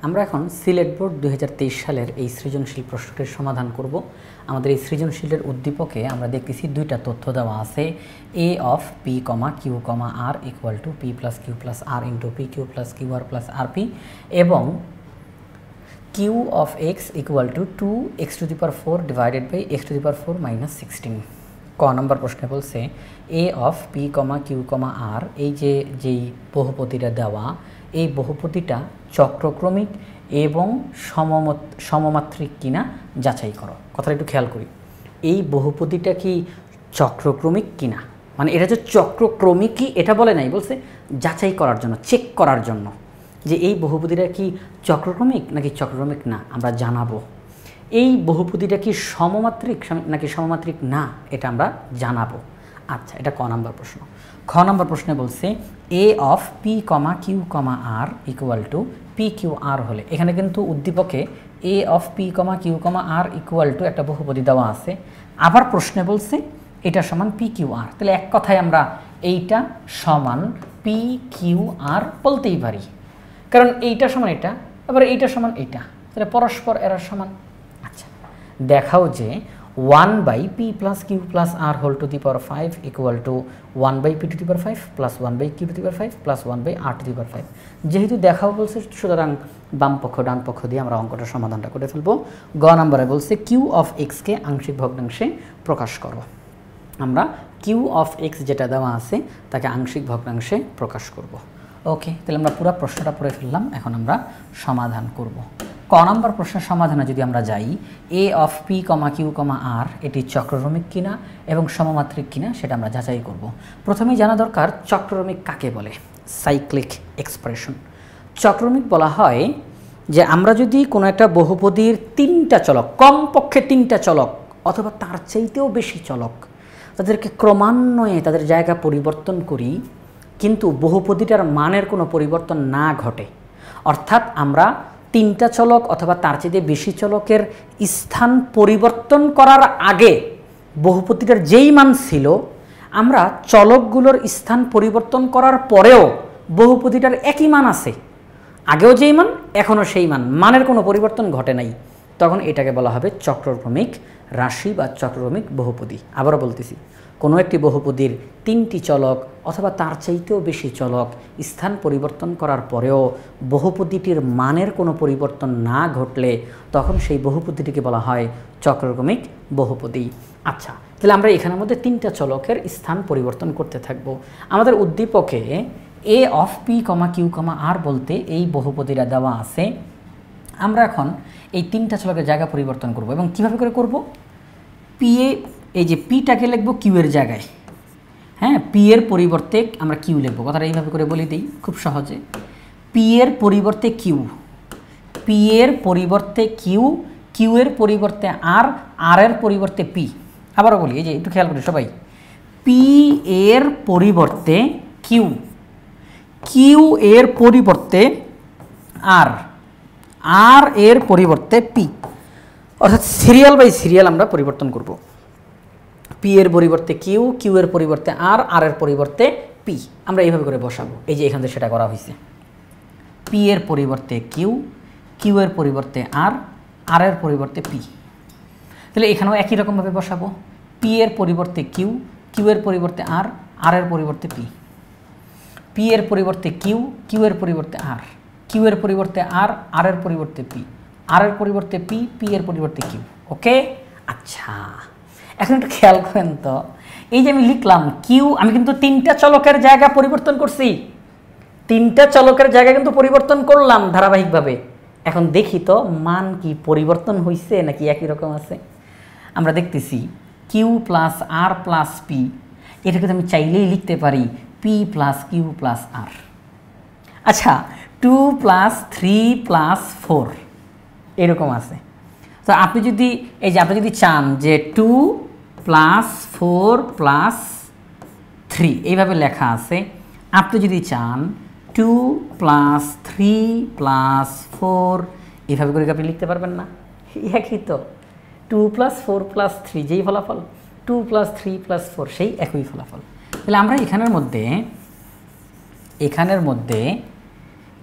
আমরা এখন সিলেট বোর্ড 2023 সালের এই সৃজনশীল প্রশ্নটির সমাধান করব। আমাদের এই সৃজনশীলের উদ্দীপকে আমরা দেখতেছি দুইটা তথ্য দেওয়া আছে, a of p, q, r equal to p plus q plus r into p q plus q r plus rp এবং q of x equal to 2x to the power 4 divided by x to the power 4 minus 16। ক নম্বর প্রশ্নে বলছে a of p, q, r এই যেই বহুপদীটা দেওয়া, এই বহুপদীটা চক্রক্রমিক এবং সমমাত্রিক কিনা যাচাই করো। কথাটা একটু খেয়াল করি, এই বহুপদীটা কি চক্রক্রমিক কিনা, মানে এটা যে চক্রক্রমিক কি এটা বলে নাই, বলছে যাচাই করার জন্য, চেক করার জন্য যে এই বহুপদীটা কি চক্রক্রমিক নাকি চক্রক্রমিক না, আমরা জানাবো। এই বহুপদীটা কি সমমাত্রিক নাকি সমমাত্রিক না, এটা আমরা জানাবো। আচ্ছা, এটা ক নম্বর প্রশ্ন। খ নম্বর প্রশ্নে বলছে a of p, q, r equal to p q r হলে, এখানে কিন্তু উদ্দীপকে a of p, q, r equal to একটা বহুপদী দেওয়া আছে, আবার প্রশ্নে বলছে এটা সমান p q r। তাহলে এক কথায় আমরা এইটা সমান p q r বলতেই পারি, কারণ এইটা সমান এটা, আবার এইটা সমান এইটা, তাহলে পরস্পর এরা সমান। আচ্ছা, দেখাও যে 1/p plus q plus r whole to the power 5 equal to 1/p to the power 5 plus 1/q to the power 5 plus 1/r to the power 5। যেহেতু দেখাও বলছে, সুতরাং বাম পক্ষ ডান পক্ষ দিয়ে আমরা অঙ্কটার সমাধানটা করে ফেলবো। গ নম্বরে বলছে q of x কে আংশিক ভগ্নাংশে প্রকাশ করো। আমরা q of x যেটা দেওয়া আছে তাকে আংশিক ভগ্নাংশে প্রকাশ করব। ওকে, তাহলে আমরা পুরো প্রশ্নটা পড়ে ফেললাম, এখন আমরা সমাধান করব। ক নম্বর প্রশ্নের সমাধানে যদি আমরা যাই, a of p, q, r এটি চক্রক্রমিক কিনা এবং সমমাত্রিক কিনা সেটা আমরা যাচাই করব। প্রথমেই জানা দরকার চক্রক্রমিক কাকে বলে। Cyclic expression. চক্রক্রমিক বলা হয় যে আমরা যদি কোনো একটা বহুপদীর তিনটা চলক, কমপক্ষে তিনটা চলক অথবা তার চাইতেও বেশি চলক, তাদেরকে ক্রমান্বয়ে তাদের জায়গা পরিবর্তন করি, কিন্তু বহুপদীটার মানের কোনো পরিবর্তন না ঘটে, অর্থাৎ আমরা তিনটা চলক অথবা তার চেয়ে বেশি চলকের স্থান পরিবর্তন করার আগে বহুপদীটার যেই মান ছিল, আমরা চলকগুলোর স্থান পরিবর্তন করার পরেও বহুপদীটার একই মান আছে, আগেও যেই মান এখনও সেই মান, মানের কোনো পরিবর্তন ঘটে নাই, তখন এটাকে বলা হবে চক্রক্রমিক রাশি বা চক্রক্রমিক বহুপদী। আবারও বলতেছি, কোনো একটি বহুপদীর তিনটি চলক অথবা তার চাইতেও বেশি চলক স্থান পরিবর্তন করার পরেও বহুপদীটির মানের কোনো পরিবর্তন না ঘটলে তখন সেই বহুপদীটিকে বলা হয় চক্রক্রমিক বহুপদী। আচ্ছা, তাহলে আমরা এখানের মধ্যে তিনটা চলকের স্থান পরিবর্তন করতে থাকব। আমাদের উদ্দীপকে a of p, q, r বলতে এই বহুপদীরা দেওয়া আছে। আমরা এখন এই তিনটা চলকের জায়গা পরিবর্তন করব এবং কিভাবে করে করব? পি এ, এই যে পিটাকে লিখব কিউ এর জায়গায়, হ্যাঁ, পি এর পরিবর্তে আমরা কিউ লিখব। কথাটা এইভাবে করে বলে দিই খুব সহজে, পি এর পরিবর্তে কিউ, পি এর পরিবর্তে কিউ, কিউ এর পরিবর্তে আর, আর এর পরিবর্তে পি। আবারও বলি, এই যে একটু খেয়াল করি সবাই, পি এর পরিবর্তে কিউ, কিউ এর পরিবর্তে আর, আর এর পরিবর্তে পি, অর্থাৎ সিরিয়াল বাই সিরিয়াল আমরা পরিবর্তন করব। পি এর পরিবর্তে কিউ, কিউ এর পরিবর্তে আর, আর এর পরিবর্তে পি, আমরা এইভাবে করে বসাবো। এই যে এখান থেকে সেটা করা হয়েছে, পি এর পরিবর্তে কিউ, কিউ এর পরিবর্তে আর, আর এর পরিবর্তে পি। তাহলে এখানেও একই রকমভাবে বসাবো, পি এর পরিবর্তে কিউ, কিউ এর পরিবর্তে আর, আর এর পরিবর্তে পি, পি এর পরিবর্তে কিউ, কিউ এর পরিবর্তে আর, কিউ এর পরিবর্তে আর, আর এর পরিবর্তে পি, আর এর পরিবর্তে পি, পি এর পরিবর্তে কিউ। ওকে, আচ্ছা, এখন একটু খেয়াল করেন তো, এই যে আমি লিখলাম কিউ, আমি কিন্তু তিনটা চলকের জায়গা পরিবর্তন করছি, তিনটা চলকের জায়গা কিন্তু পরিবর্তন করলাম ধারাবাহিকভাবে। এখন দেখি তো মান কি পরিবর্তন হয়েছে নাকি একই রকম আছে। আমরা দেখতেছি কিউ প্লাস আর প্লাস পি, এটা কিন্তু আমি চাইলেই লিখতে পারি পি প্লাস কিউ প্লাস আর। আচ্ছা, 2 + 3 + 4 এরকম আছে। তো আপনি যদি, এই যে আপনি যদি চান যে 2 + 4 + 3 এইভাবে লেখা আছে, আপনি যদি চান 2 + 3 + 4 এইভাবে করে আপনি লিখতে পারবেন না? একই তো, 2 + 4 + 3 যেই ফলাফল, 2 + 3 + 4 সেই একই ফলাফল। তাহলে আমরা এখানের মধ্যে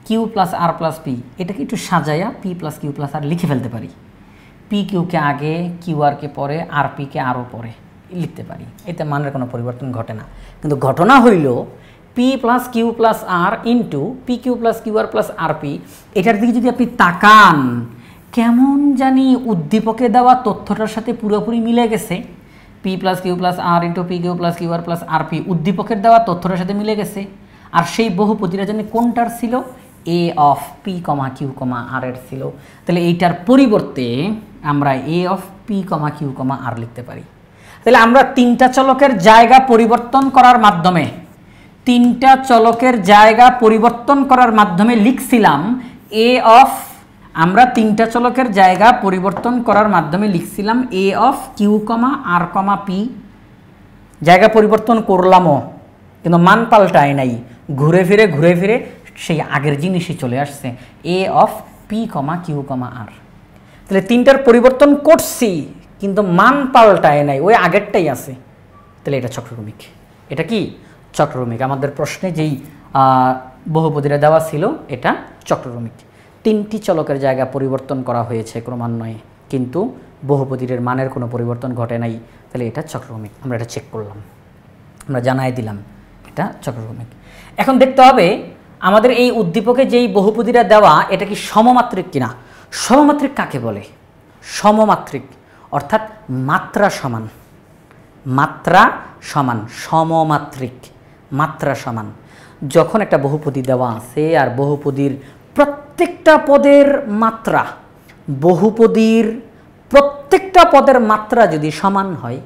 কিউ প্লাস আর প্লাস পি, এটাকে একটু সাজাইয়া পি প্লাস কিউ প্লাস আর লিখে ফেলতে পারি। পি কিউকে আগে, কিউ আরকে পরে, আর পিকে আরও পরে লিখতে পারি। এতে মানের কোনো পরিবর্তন ঘটে না। কিন্তু ঘটনা হইল P plus Q plus R into P Q plus Q R plus R P, এটার দিকে যদি আপনি তাকান কেমন জানি উদ্দীপকে দেওয়া তথ্যটার সাথে পুরোপুরি মিলে গেছে। P plus Q plus R into P Q plus Q R plus R P উদ্দীপকের দেওয়া তথ্যটার সাথে মিলে গেছে। আর সেই বহুপদীটা জানি কোনটার ছিল, A of P comma Q comma R এর ছিল। তাহলে এইটার পরিবর্তে আমরা A of P comma Q comma R লিখতে পারি। তাহলে আমরা তিনটা চলকের জায়গা পরিবর্তন করার মাধ্যমে লিখছিলাম এ অফ, আমরা তিনটা চলকের জায়গা পরিবর্তন করার মাধ্যমে লিখছিলাম A of Q comma R comma P. জায়গা পরিবর্তন করলামও, কিন্তু মান পাল্টায় নাই, ঘুরে ফিরে সেই আগের জিনিসই চলে আসছে, A of P comma Q comma R. তাহলে তিনটার পরিবর্তন করছি কিন্তু মান পাল্টায় নাই, ওই আগেরটাই আছে। তাহলে এটা চক্রক্রমিক। এটা কি চক্রক্রমিক? আমাদের প্রশ্নে যেই বহুপদীরা দেওয়া ছিল এটা চক্রক্রমিক। তিনটি চলকের জায়গা পরিবর্তন করা হয়েছে ক্রমান্বয়ে, কিন্তু বহুপদীর মানের কোনো পরিবর্তন ঘটে নাই। তাহলে এটা চক্রক্রমিক। আমরা এটা চেক করলাম, আমরা জানাই দিলাম এটা চক্রক্রমিক। এখন দেখতে হবে আমাদের এই উদ্দীপকে যেই বহুপদীরা দেওয়া এটা কি সমমাত্রিক কিনা। সমমাত্রিক কাকে বলে? সমমাত্রিক অর্থাৎ মাত্রা সমান, সমমাত্রিক, মাত্রা সমান। যখন একটা বহুপদী দেওয়া আছে আর বহুপদীর প্রত্যেকটা পদের মাত্রা যদি সমান হয়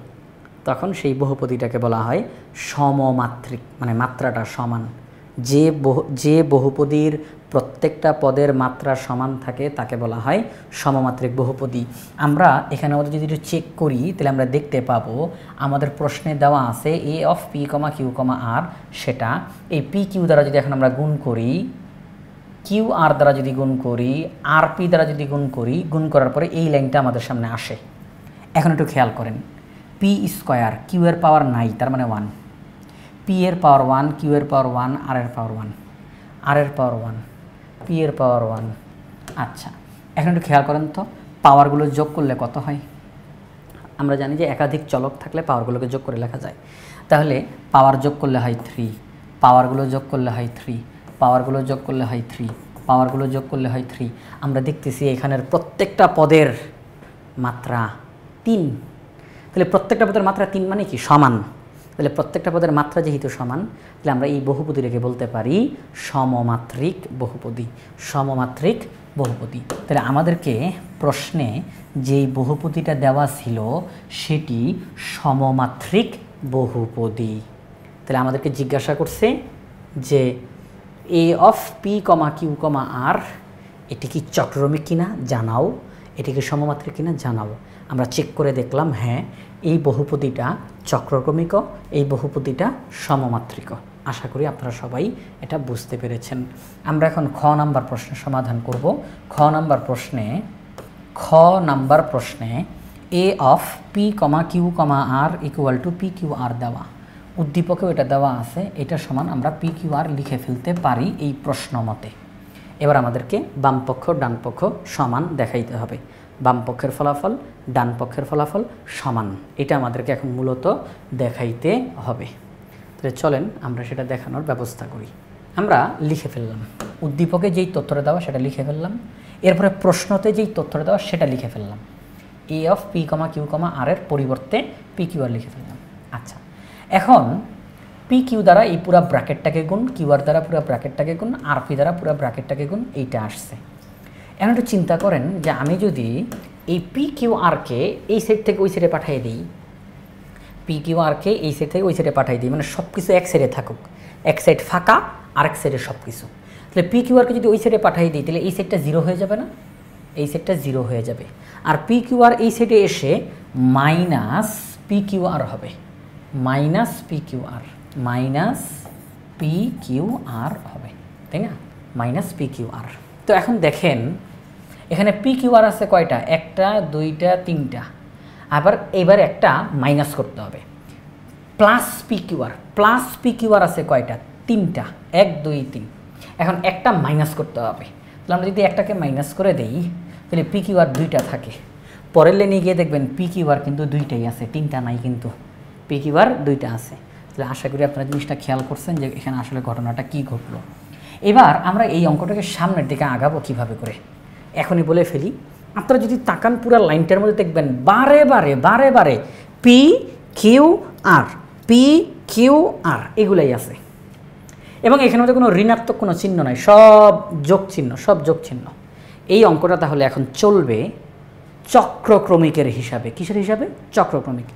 তখন সেই বহুপদীটাকে বলা হয় সমমাত্রিক, মানে মাত্রাটা সমান। যে বহুপদীর প্রত্যেকটা পদের মাত্রা সমান থাকে তাকে বলা হয় সমমাত্রিক বহুপদী। আমরা এখানে আমাদের যদি একটু চেক করি তাহলে আমরা দেখতে পাবো আমাদের প্রশ্নে দেওয়া আছে A of P comma Q comma R, সেটা এই পি কিউ দ্বারা যদি এখন আমরা গুণ করি, কিউ আর দ্বারা যদি গুণ করি, আর পি দ্বারা যদি গুণ করি, গুণ করার পরে এই লাইনটা আমাদের সামনে আসে। এখন একটু খেয়াল করেন, পি স্কোয়ার, কিউ এর পাওয়ার নাই তার মানে 1, পি এর পাওয়ার 1, কিউ এর পাওয়ার 1, আর এর পাওয়ার 1, আর এর পাওয়ার 1, পি এর পাওয়ার 1। আচ্ছা, এখন একটু খেয়াল করেন তো পাওয়ারগুলো যোগ করলে কত হয়? আমরা জানি যে একাধিক চলক থাকলে পাওয়ারগুলোকে যোগ করে লেখা যায়। তাহলে পাওয়ার যোগ করলে হয় 3, পাওয়ারগুলো যোগ করলে হয় 3, পাওয়ারগুলো যোগ করলে হয় 3, পাওয়ারগুলো যোগ করলে হয় 3। আমরা দেখতেছি এখানের প্রত্যেকটা পদের মাত্রা 3। তাহলে প্রত্যেকটা পদের মাত্রা 3 মানে কি? সমান। তাহলে প্রত্যেকটা পদের মাত্রা যেহেতু সমান, তাহলে আমরা এই বহুপদীটাকে বলতে পারি সমমাত্রিক বহুপদী, সমমাত্রিক বহুপদী। তাহলে আমাদেরকে প্রশ্নে যেই বহুপদীটা দেওয়া ছিল সেটি সমমাত্রিক বহুপদী। তাহলে আমাদেরকে জিজ্ঞাসা করছে যে A of P comma Q comma R এটি কি চক্রক্রমিক কিনা জানাও, এটি কি সমমাত্রিক কিনা জানাও। আমরা চেক করে দেখলাম হ্যাঁ এই বহুপদীটা চক্রক্রমিক, এই বহুপদীটা সমমাত্রিক। আশা করি আপনারা সবাই এটা বুঝতে পেরেছেন। আমরা এখন খ নাম্বার প্রশ্নের সমাধান করব। খ নাম্বার প্রশ্নে A of P comma Q comma R equal to P Q R দেওয়া, উদ্দীপকেও এটা দেওয়া আছে, এটা সমান আমরা পি কিউ আর লিখে ফেলতে পারি এই প্রশ্ন মতে। এবার আমাদেরকে বাম পক্ষ ডান পক্ষ সমান দেখাইতে হবে। বাম পক্ষের ফলাফল ডান পক্ষের ফলাফল সমান, এটা আমাদেরকে এখন মূলত দেখাইতে হবে। তাহলে চলেন আমরা সেটা দেখানোর ব্যবস্থা করি। আমরা লিখে ফেললাম, উদ্দীপকে যেই তথ্যটা দেওয়া সেটা লিখে ফেললাম, এরপরে প্রশ্নতে যেই তথ্যটা দেওয়া সেটা লিখে ফেললাম। A of P comma Q comma R এর পরিবর্তে পি কিউ আর লিখে ফেললাম। আচ্ছা, এখন পি কিউ দ্বারা এই পুরো ব্র্যাকেটটাকে গুণ, কিউ আর দ্বারা পুরো ব্র্যাকেটটাকে গুণ, আর পি দ্বারা পুরো ব্র্যাকেটটাকে গুণ, এইটা আসছে। এখন একটু চিন্তা করেন যে আমি যদি এই পি কিউ আরকে এই সাইড থেকে ওই সাইডে পাঠিয়ে দিই, পি কিউ আরকে এই সাইড থেকে ওই সাইডে পাঠিয়ে দিই, মানে সব কিছু এক সাইডে থাকুক, এক সাইড ফাঁকা আরেক সাইডে সব কিছু। তাহলে পি কিউ আরকে যদি ওই সাইডে পাঠিয়ে দিই তাহলে এই সাইডটা 0 হয়ে যাবে না? এই সাইডটা 0 হয়ে যাবে। আর পি কিউ আর এই সাইডে এসে মাইনাস পি কিউ আর হবে, মাইনাস পি কিউ আর, মাইনাস পি কিউ আর হবে, তাই না? মাইনাস পি কিউ আর। তো এখন দেখেন এখানে পি কিউ আর আছে কয়টা? 1টা 2টা 3টা, আবার এবার একটা মাইনাস করতে হবে। Plus P Q R, plus P Q আর আছে কয়টা? 3টা, 1 2 3। এখন একটা মাইনাস করতে হবে, তাহলে আমরা যদি একটাকে মাইনাস করে দেই তাহলে পি কিউ আর দুইটা থাকে। পরের লাইনে গিয়ে দেখবেন পি কিউ আর কিন্তু দুইটাই আছে, তিনটা নাই, কিন্তু পি কিউ আর দুইটা আছে। তাহলে আশা করি আপনারা জিনিসটা খেয়াল করছেন যে এখানে আসলে ঘটনাটা কি ঘটলো। এবার আমরা এই অঙ্কটাকে সামনের দিকে আগাবো কিভাবে করে, এখনই বলে ফেলি। আপনারা যদি তাকান পুরো লাইনটার মধ্যে দেখবেন বারে বারে বারে বারে পি কিউ আর, পি কিউ আর এগুলাই আছে, এবং এখানে মধ্যে কোনো ঋণাত্মক কোনো চিহ্ন নাই, সব যোগ চিহ্ন, সব যোগ চিহ্ন। এই অঙ্কটা তাহলে এখন চলবে চক্রক্রমিকের হিসাবে। কিসের হিসাবে? চক্রক্রমিক।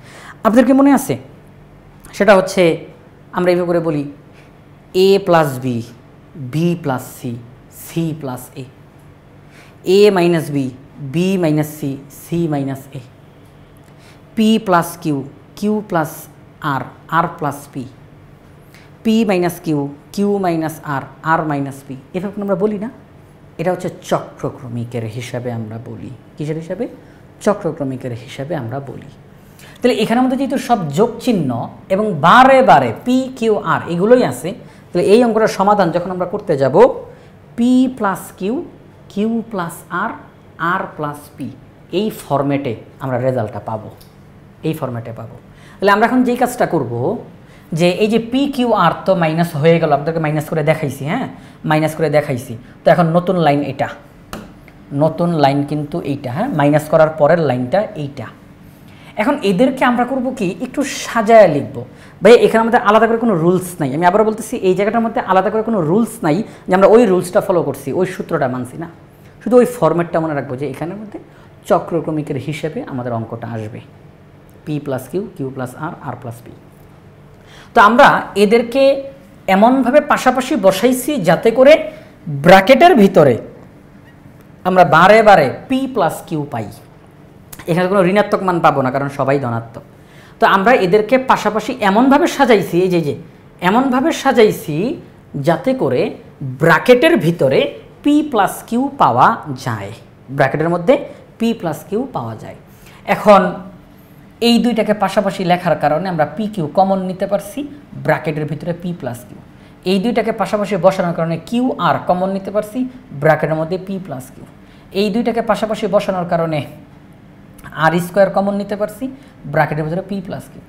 আপনাদের কি মনে আছে? সেটা হচ্ছে আমরা এইভাবে করে বলি A plus B, B plus C, C plus A minus B, B minus C, C minus A, P plus Q, Q plus R, R plus P, P minus Q, Q minus R, R minus P. এভাবে আমরা বলি না? এটা হচ্ছে চক্রক্রমিকের হিসাবে আমরা বলি। কিসের হিসাবে? চক্রক্রমিকের হিসাবে আমরা বলি। তাহলে এখানের মধ্যে যেহেতু সব যোগ চিহ্ন এবং বারে বারে পি কিউ আর এগুলোই আছে, তাহলে এই অঙ্কটার সমাধান যখন আমরা করতে যাব P plus Q, Q plus R, R plus P, এই ফরম্যাটে আমরা রেজাল্টটা পাবো, এই ফরম্যাটে পাবো। তাহলে আমরা এখন যেই কাজটা করব যে এই যে পি কিউ আর তো মাইনাস হয়ে গেল, আপনাদেরকে মাইনাস করে দেখাইছি, হ্যাঁ মাইনাস করে দেখাইছি। তো এখন নতুন লাইন এটা, নতুন লাইন কিন্তু এইটা, হ্যাঁ মাইনাস করার পরের লাইনটা এইটা। এখন এদেরকে আমরা করব কি একটু সাজায় লিখব। ভাই এখানে আমাদের আলাদা করে কোনো রুলস নাই, আমি আবার বলতেছি এই জায়গাটার মধ্যে আলাদা করে কোনো রুলস নাই যে আমরা ওই রুলসটা ফলো করছি, ওই সূত্রটা মানছি না, শুধু ওই ফরম্যাটটা মনে রাখবো যে এখানের মধ্যে চক্রক্রমিকের হিসেবে আমাদের অঙ্কটা আসবে P plus Q, Q plus R, R plus P. তো আমরা এদেরকে এমনভাবে পাশাপাশি বসাইছি যাতে করে ব্র্যাকেটের ভিতরে আমরা বারে বারে পি প্লাস কিউ পাই। এখানে কোনো ঋণাত্মক মান পাবো না, কারণ সবাই ধনাত্মক। তো আমরা এদেরকে পাশাপাশি এমনভাবে সাজাইছি, এই যে এমনভাবে সাজাইছি যাতে করে ব্র্যাকেটের ভিতরে পি প্লাস কিউ পাওয়া যায়, ব্র্যাকেটের মধ্যে পি প্লাস কিউ পাওয়া যায়। এখন এই দুইটাকে পাশাপাশি লেখার কারণে আমরা পি কিউ কমন নিতে পারছি, ব্র্যাকেটের ভিতরে পি প্লাস কিউ। এই দুইটাকে পাশাপাশি বসানোর কারণে কিউ আর কমন নিতে পারছি, ব্র্যাকেটের মধ্যে পি প্লাস কিউ। এই দুইটাকে পাশাপাশি বসানোর কারণে আর স্কোয়ার কমন নিতে পারছি, ব্র্যাকেটের ভিতরে পি প্লাস কিউ।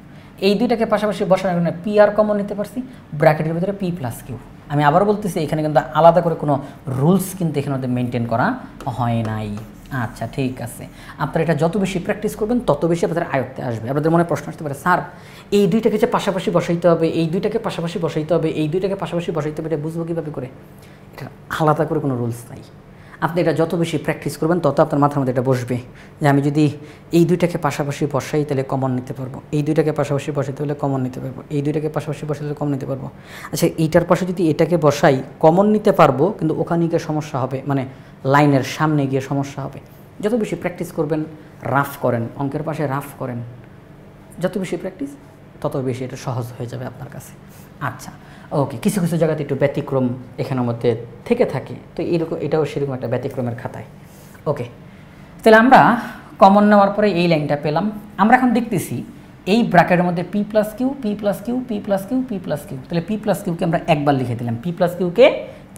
এই দুইটাকে পাশাপাশি বসানোর কারণে পি আর কমন নিতে পারছি, ব্র্যাকেটের ভিতরে পি প্লাস কিউ। আমি আবার বলতেছি এখানে কিন্তু আলাদা করে কোনো রুলস কিন্তু এখানে মধ্যে মেনটেন করা হয় নাই। আচ্ছা ঠিক আছে, আপনারা এটা যত বেশি প্র্যাকটিস করবেন তত বেশি আপনাদের আয়ত্তে আসবে। আপনাদের মনে প্রশ্ন আসতে পারে, স্যার এই দুইটাকে যে পাশাপাশি বসাইতে হবে, এই দুইটাকে পাশাপাশি বসাইতে হবে, এই দুইটাকে পাশাপাশি বসাইতে হবে, এটা বুঝবো কীভাবে করে? এটা আলাদা করে কোনো রুলস নাই। আপনি এটা যত বেশি প্র্যাকটিস করবেন তত আপনার মাথার মধ্যে এটা বসবে যে আমি যদি এই দুইটাকে পাশাপাশি বসাই তাহলে কমন নিতে পারবো, এই দুইটাকে পাশাপাশি বসাইতে হলে কমন নিতে পারবো, এই দুইটাকে পাশাপাশি বসাইতে কমন নিতে পারবো। আচ্ছা এইটার পাশে যদি এটাকে বসাই কমন নিতে পারবো, কিন্তু ওখানে গিয়ে সমস্যা হবে, মানে লাইনের সামনে গিয়ে সমস্যা হবে। যত বেশি প্র্যাকটিস করবেন, রাফ করেন, অঙ্কের পাশে রাফ করেন, যত বেশি প্র্যাকটিস তত বেশি এটা সহজ হয়ে যাবে আপনার কাছে। আচ্ছা ওকে, কিছু কিছু জায়গাতে একটু ব্যতিক্রম এখানের মধ্যে থেকে থাকে, তো এরকম এটাও সেরকম একটা ব্যতিক্রমের খাতায়। ওকে, তাহলে আমরা কমন নেওয়ার পরে এই লাইনটা পেলাম। আমরা এখন দেখতেছি এই ব্র্যাকেটের মধ্যে P plus Q, P plus Q, P plus Q, P plus Q. তাহলে পি প্লাস কিউকে আমরা একবার লিখে দিলাম, পি প্লাস কিউকে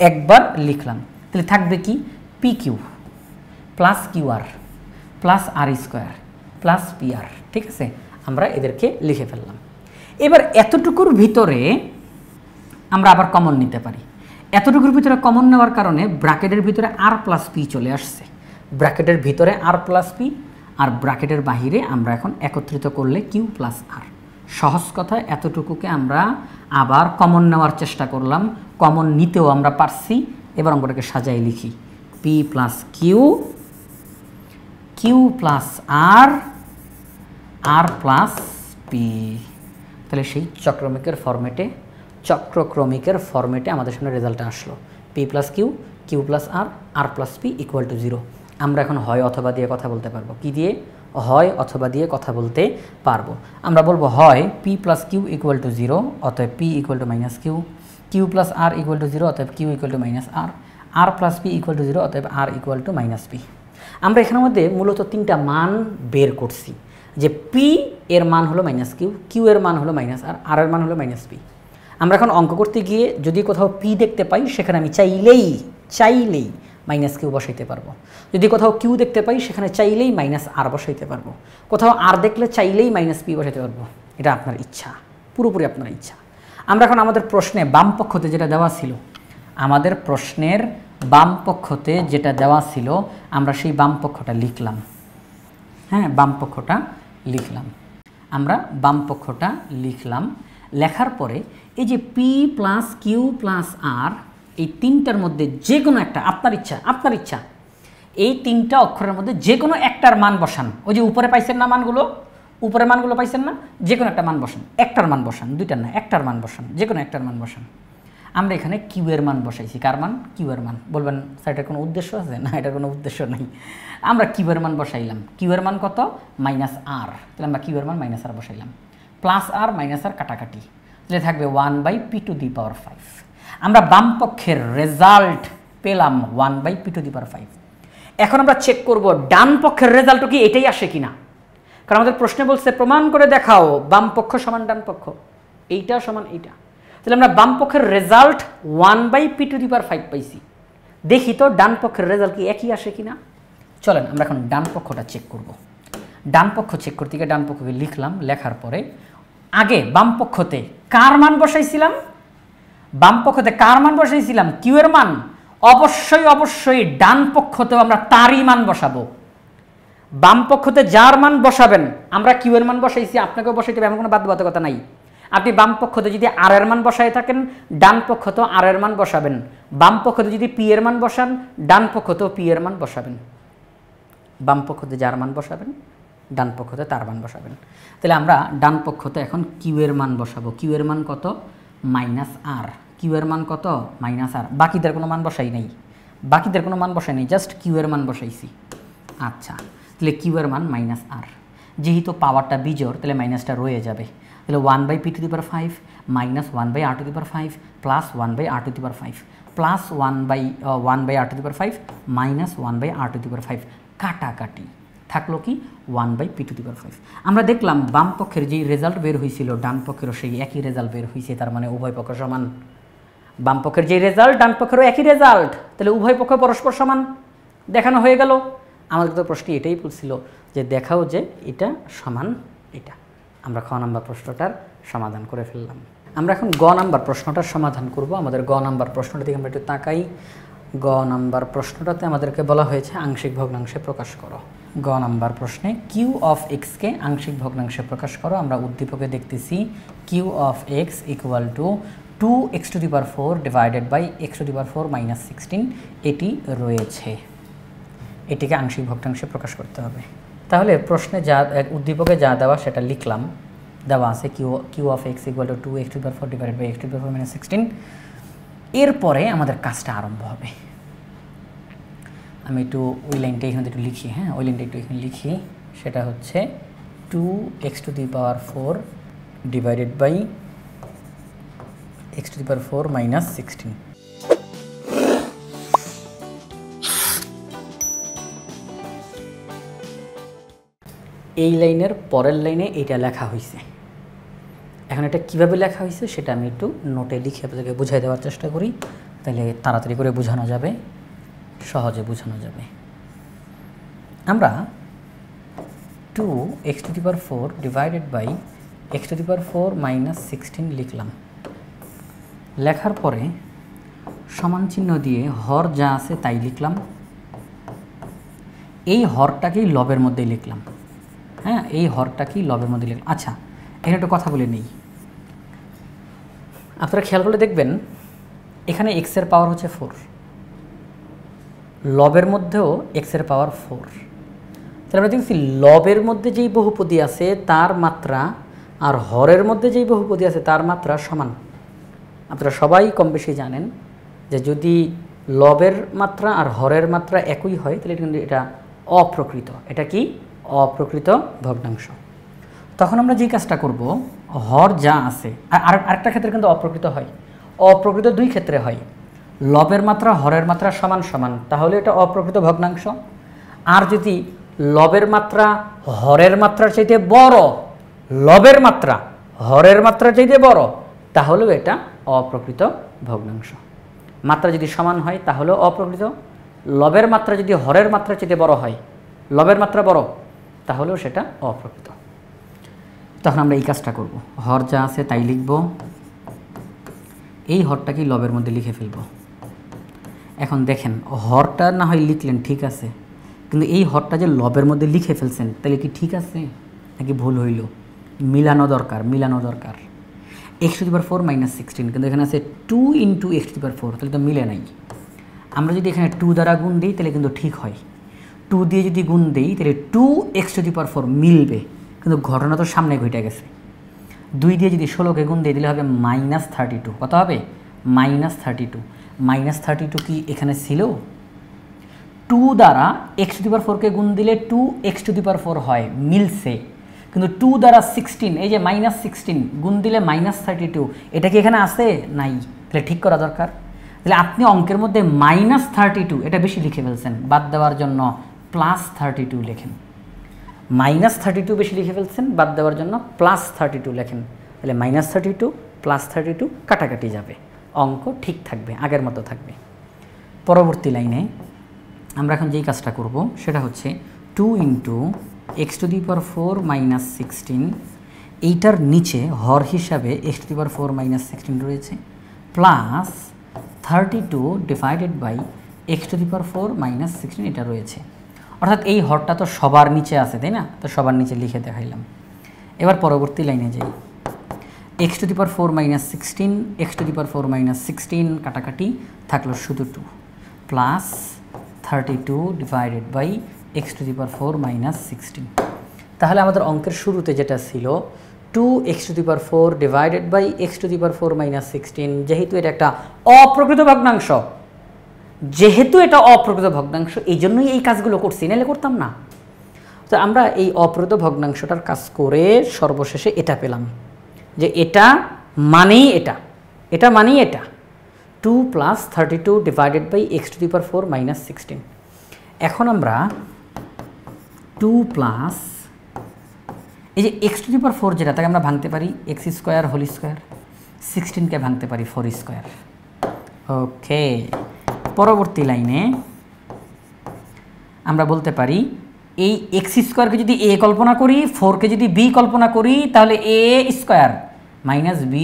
একবার লিখলাম। তাহলে থাকবে কি P Q plus Q R plus আর স্কোয়ার প্লাস পি আর। ঠিক আছে, আমরা এদেরকে লিখে ফেললাম। এবার এতটুকুর ভিতরে আমরা আবার কমন নিতে পারি। এতটুকুর ভিতরে কমন নেওয়ার কারণে ব্র্যাকেটের ভিতরে আর প্লাস পি চলে আসছে, ব্র্যাকেটের ভিতরে আর প্লাস পি, আর ব্র্যাকেটের বাহিরে আমরা এখন একত্রিত করলে কিউ প্লাস আর। সহজ কথা, এতটুকুকে আমরা আবার কমন নেওয়ার চেষ্টা করলাম, কমন নিতেও আমরা পারছি। এবার অঙ্কটাকে সাজাই লিখি P plus Q, Q plus R, R plus P. তাহলে সেই চক্রক্রমিকের ফরম্যাটে আমাদের সামনে রেজাল্টটা আসলো P plus Q, Q plus R, R plus P equal to 0। আমরা এখন হয় অথবা দিয়ে কথা বলতে পারবো। কি দিয়ে? হয় অথবা দিয়ে কথা বলতে পারবো। আমরা বলবো হয় P plus Q equal to 0, অতএব P equal to minus Q, Q plus R equal to 0, অতএব Q equal to minus R, R plus P equal to 0, অতএব R equal to minus P. আমরা এখানের মধ্যে মূলত 3টা মান বের করছি, যে পি এর মান হলো মাইনাস কিউ, কিউ এর মান হলো মাইনাস আর, আর এর মান হলো মাইনাস পি। আমরা এখন অঙ্ক করতে গিয়ে যদি কোথাও পি দেখতে পাই সেখানে আমি চাইলেই মাইনাস কিউ বসাইতে পারবো। যদি কোথাও কিউ দেখতে পাই সেখানে চাইলেই মাইনাস আর বসাইতে পারবো। কোথাও আর দেখলে চাইলেই মাইনাস পি বসাইতে পারবো। এটা আপনার ইচ্ছা, পুরোপুরি আপনার ইচ্ছা। আমরা এখন আমাদের প্রশ্নে বাম পক্ষতে যেটা দেওয়া ছিল, আমাদের প্রশ্নের বাম পক্ষতে যেটা দেওয়া ছিল আমরা সেই বাম পক্ষটা লিখলাম। হ্যাঁ, বাম পক্ষটা লিখলাম, আমরা বাম পক্ষটা লিখলাম। লেখার পরে এই যে পি প্লাস কিউ প্লাস আর, এই তিনটার মধ্যে যে কোনো একটা, আপনার ইচ্ছা এই তিনটা অক্ষরের মধ্যে যে কোনো একটার মান বসান। ওই যে উপরে পাইছেন না মানগুলো, উপরে মানগুলো পাইছেন না, যে কোনো একটা মান বসান, একটার মান বসান, দুইটার না, একটার মান বসান, যে কোনো একটার মান বসান। আমরা এখানে কিউ এর মান বসাইছি। কার মান? কিউ এর মান। বলবেন স্যার এটার কোনো উদ্দেশ্য আছে? না, এটার কোনো উদ্দেশ্য নেই। আমরা কিউ এর মান বসাইলাম। কিউ এর মান কত? মাইনাস আর। তাহলে আমরা কিউ এর মান মাইনাস আর বসাইলাম। প্লাস আর মাইনাস আর কাটাকাটি, তাহলে থাকবে 1/p⁵। আমরা বাম পক্ষের রেজাল্ট পেলাম 1/p⁵। এখন আমরা চেক করব ডান পক্ষের রেজাল্টও কি এটাই আসে কিনা। কারণ আমাদের প্রশ্নে বলছে প্রমাণ করে দেখাও বাম পক্ষ সমান ডান পক্ষ, এইটা সমান এইটা। তাহলে আমরা বাম পক্ষের রেজাল্ট 1/p⁵ পাইছি। দেখি তো ডান পক্ষের রেজাল্ট কি একই আসে কিনা। চলেন আমরা এখন ডান পক্ষটা চেক করব। ডান পক্ষ চেক করতে গিয়ে ডান পক্ষকে লিখলাম। লেখার পরে আগে বাম পক্ষতে কার মান বসাইছিলাম? বাম পক্ষতে কার মান বসাইছিলাম? কিউ এর মান। অবশ্যই ডান পক্ষতেও আমরা তারই মান বসাবো। বাম পক্ষতে যার মান বসাবেন, আমরা কিউ এর মান বসাইছি, আপনাকেও বসাইতে হবে, এমন কোনো বাধ্যবাধকতা নাই। আপনি বাম পক্ষতে যদি আর এর মান বসায় থাকেন, ডান পক্ষতেও আর এর মান বসাবেন। বাম পক্ষতে যদি পি এর মান বসান, ডান পক্ষতেও পি এর মান বসাবেন। বাম পক্ষতে যার মান বসাবেন, ডান পক্ষতে তার মান বসাবেন। তাহলে আমরা ডান পক্ষতে এখন কিউ এর মান বসাবো। কিউ এর মান কত? মাইনাস আর। কিউ এর মান কত? মাইনাস আর। বাকিদের কোনো মান বসাই নাই, জাস্ট কিউ এর মান বসাইছি। আচ্ছা, তাহলে কিউ এর মান মাইনাস আর। যেহেতু পাওয়ারটা বিজোড় তাহলে মাইনাসটা রয়ে যাবে। তাহলে 1/p⁵ minus 1/r⁵ plus 1/r⁵ plus 1/r⁵ minus 1/r⁵ কাটাকাটি থাকলো কি 1/p⁵। আমরা দেখলাম বাম পক্ষের যেই রেজাল্ট বের হয়েছিল ডান পক্ষেরও সেই একই রেজাল্ট বের হয়েছে, তার মানে উভয় পক্ষ সমান। বাম পক্ষের যেই রেজাল্ট ডান পক্ষেরও একই রেজাল্ট, তাহলে উভয় পক্ষ পরস্পর সমান দেখানো হয়ে গেল। আমাদের তো প্রশ্ন এটাই বলছিল যে দেখাও যে এটা সমান এটা। আমরা খ নাম্বার প্রশ্নটার সমাধান করে ফেললাম। আমরা এখন গ নাম্বার প্রশ্নটার সমাধান করব। আমাদের গ নাম্বার প্রশ্নটা দিকে আমরা একটু তাকাই। গ নাম্বার প্রশ্নটাতে আমাদেরকে বলা হয়েছে আংশিক ভগ্নাংশে প্রকাশ করো। গ নাম্বার প্রশ্নে কিউ অফ এক্সকে আংশিক ভগ্নাংশে প্রকাশ করো। আমরা উদ্দীপকে দেখতেছি Q of X equal to 2x⁴ divided by x⁴ minus 16 এটি রয়েছে। এটিকে আংশিক ভগ্নাংশে প্রকাশ করতে হবে। তাহলে প্রশ্নে যা উদ্দীপকে যা দেওয়া সেটা লিখলাম। দেওয়া আছে Q of X equal to 2x⁴ divided by x⁴ minus 16। এরপরে আমাদের কাজটা আরম্ভ হবে। আমি একটু ওই লাইনটা এখানে একটু লিখি। হ্যাঁ, ওই লাইনটা একটু এখানে লিখি। সেটা হচ্ছে 2x⁴ divided by x⁴ minus 16। এই লাইনের পরের লাইনে এটা লেখা হয়েছে। এখন এটা কিভাবে লেখা হয়েছে সেটা আমি একটু নোটে লিখে আপনাদেরকে বুঝাই দেওয়ার চেষ্টা করি, তাহলে তাড়াতাড়ি করে বোঝানো যাবে, সহজে বোঝানো যাবে। আমরা 2x⁴ divided by x⁴ minus 16 লিখলাম। লেখার পরে সমান চিহ্ন দিয়ে হর যা আছে তাই লিখলাম। এই হরটাকেই লবের মধ্যে লিখলাম। হ্যাঁ, এই হরটাকেই লবের মধ্যে লিখলাম। আচ্ছা, এখানে একটু কথা বলে নেই। আপনারা খেয়াল করে দেখবেন এখানে এক্সের পাওয়ার হচ্ছে 4, লবের মধ্যেও এক্সের পাওয়ার 4। তাহলে আমরা দেখছি লবের মধ্যে যেই বহুপদী আছে তার মাত্রা আর হরের মধ্যে যেই বহুপদী আছে তার মাত্রা সমান। আপনারা সবাই কম বেশি জানেন যে যদি লবের মাত্রা আর হরের মাত্রা একই হয় তাহলে কিন্তু এটা অপ্রকৃত। এটা কি? অপ্রকৃত ভগ্নাংশ। তখন আমরা যে কাজটা করব, হর যা আছে, আর আরেকটা ক্ষেত্রে কিন্তু অপ্রকৃত হয়। অপ্রকৃত দুই ক্ষেত্রে হয়। লবের মাত্রা হরের মাত্রা সমান সমান, তাহলে এটা অপ্রকৃত ভগ্নাংশ। আর যদি লবের মাত্রা হরের মাত্রার চাইতে বড়, লবের মাত্রা হরের মাত্রার চাইতে বড়, তাহলেও এটা অপ্রকৃত ভগ্নাংশ। মাত্রা যদি সমান হয় তাহলেও অপ্রকৃত, লবের মাত্রা যদি হরের মাত্রার চেয়ে বড় হয়, লবের মাত্রা বড়, তাহলেও সেটা অপ্রকৃত। তখন আমরা এই কাজটা করব, হর যা আছে তাই লিখব, এই হরটাকে লবের মধ্যে লিখে ফেলব। এখন দেখেন হরটা না হয় লিখলেন ঠিক আছে, কিন্তু এই হরটা যে লবের মধ্যে লিখে ফেলছেন তাহলে কি ঠিক আছে নাকি ভুল হইল? মিলানো দরকার, মিলানো দরকার। x⁴ - 16, কিন্তু এখানে আছে 2 × x⁴, তাহলে তো মিলে নাই। আমরা যদি এখানে 2 দ্বারা গুণ দিই তাহলে কিন্তু ঠিক হয়, 2 দিয়ে যদি গুণ দিই তাহলে 2x⁴ মিলবে, কিন্তু ঘটনা তো সামনে ঘটে গেছে। 2 দিয়ে যদি 16কে গুণ দিয়ে দিলে হবে -32। কত হবে? -32। -32 কি এখানে ছিল? 2 দ্বারা x⁴কে গুণ দিলে 2x⁴ হয়, মিলছে। কিন্তু 2 দ্বারা 16, এই যে -16 গুণ দিলে -32, এটা কি এখানে আছে? নাই। তাহলে ঠিক করা দরকার। তাহলে আপনি অঙ্কের মধ্যে -32 এটা বেশি লিখে ফেলছেন, বাদ দেওয়ার জন্য +32 লেখেন। -32 বেশি লিখে ফেলছেন, বাদ দেওয়ার জন্য +32 লেখেন। তাহলে -32 +32 কাটাকাটি যাবে, অঙ্ক ঠিক থাকবে, আগের মতো থাকবে। পরবর্তী লাইনে আমরা এখন যেই কাজটা করব সেটা হচ্ছে 2 × x⁴ - 16, এইটার নিচে হর হিসাবে x⁴ - 16 রয়েছে, প্লাস 32 ডিভাইডেড বাই x⁴ - 16 এটা রয়েছে। অর্থাৎ এই হরটা তো সবার নিচে আছে, তাই না? তো সবার নিচে লিখে দেখাইলাম। এবার পরবর্তী লাইনে যাই, x⁴ - 16, x⁴ - 16 কাটাকাটি থাকলো শুধু 2, প্লাস 32 ডিভাইডেড বাই x⁴ - 16। তাহলে আমাদের অঙ্কের শুরুতে যেটা ছিল 2x⁴ ডিভাইডেড বাই x⁴ - 16, যেহেতু এটা একটা অপ্রকৃত ভগ্নাংশ, যেহেতু এটা অপ্রকৃত ভগ্নাংশ এই জন্যই এই কাজগুলো করছি, নাহলে করতাম না। তো আমরা এই অপ্রকৃত ভগ্নাংশটার কাজ করে সর্বশেষে এটা পেলাম যে এটা মানেই এটা, এটা মানেই এটা 2 + 32 ডিভাইডেড বাই x⁴ - 16। এখন আমরা 2 প্লাস এই যে x⁴ যেটা তাকে আমরা ভাঙতে পারি x² 16কে ভাঙতে পারি 4²। ওকে, পরবর্তী লাইনে আমরা বলতে পারি এই x² যদি a কল্পনা করি, 4কে যদি b কল্পনা করি, তাহলে a² - b²,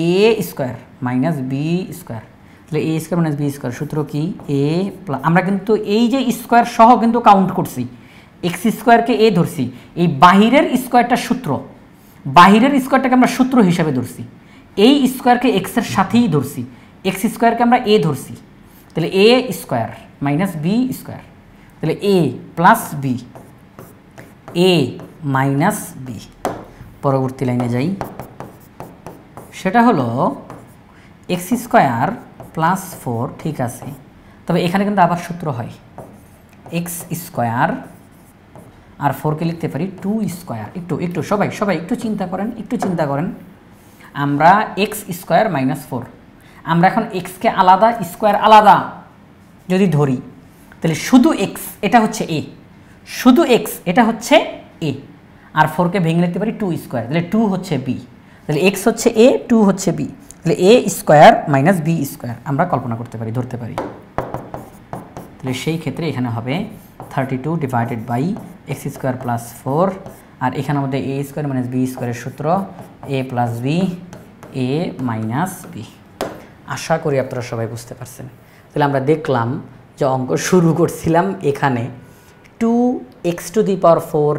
a² - b², তাহলে a² - b² সূত্র কি? a আমরা কিন্তু এই যে স্কোয়ার সহ কিন্তু কাউন্ট করছি, x² a ধরছি, এই বাহিরের স্কোয়ারটা সূত্র, বাহিরের স্কোয়ারটাকে আমরা সূত্র হিসাবে ধরছি, এই স্কোয়ারকে x এর সাথেই ধরছি, x² আমরা a ধরছি, তাহলে a² - b², তাহলে a plus b, a minus b। পরবর্তী লাইনে যাই, সেটা হলো x² + 4, ঠিক আছে। তবে এখানে কিন্তু আবার সূত্র হয়, x² আর 4কে লিখতে পারি 2²। একটু সবাই একটু চিন্তা করেন, আমরা x² - 4, আমরা এখন xকে আলাদা, স্কোয়ার আলাদা যদি ধরি, তাহলে শুধু x এটা হচ্ছে a, শুধু x এটা হচ্ছে a, আর 4কে ভেঙে লিখতে পারি 2², তাহলে 2 হচ্ছে b, তাহলে x হচ্ছে a, 2 হচ্ছে b, তাহলে a² - b² আমরা কল্পনা করতে পারি, ধরতে পারি। তাহলে সেই ক্ষেত্রে এখানে হবে 32 ডিভাইডেড বাই x² + 4, আর এখানে আমাদের a² - b² এর সূত্র a + b, a - b। আশা করি আপনারা সবাই বুঝতে পারছেন। তাহলে আমরা দেখলাম যে অঙ্ক শুরু করছিলাম এখানে 2x⁴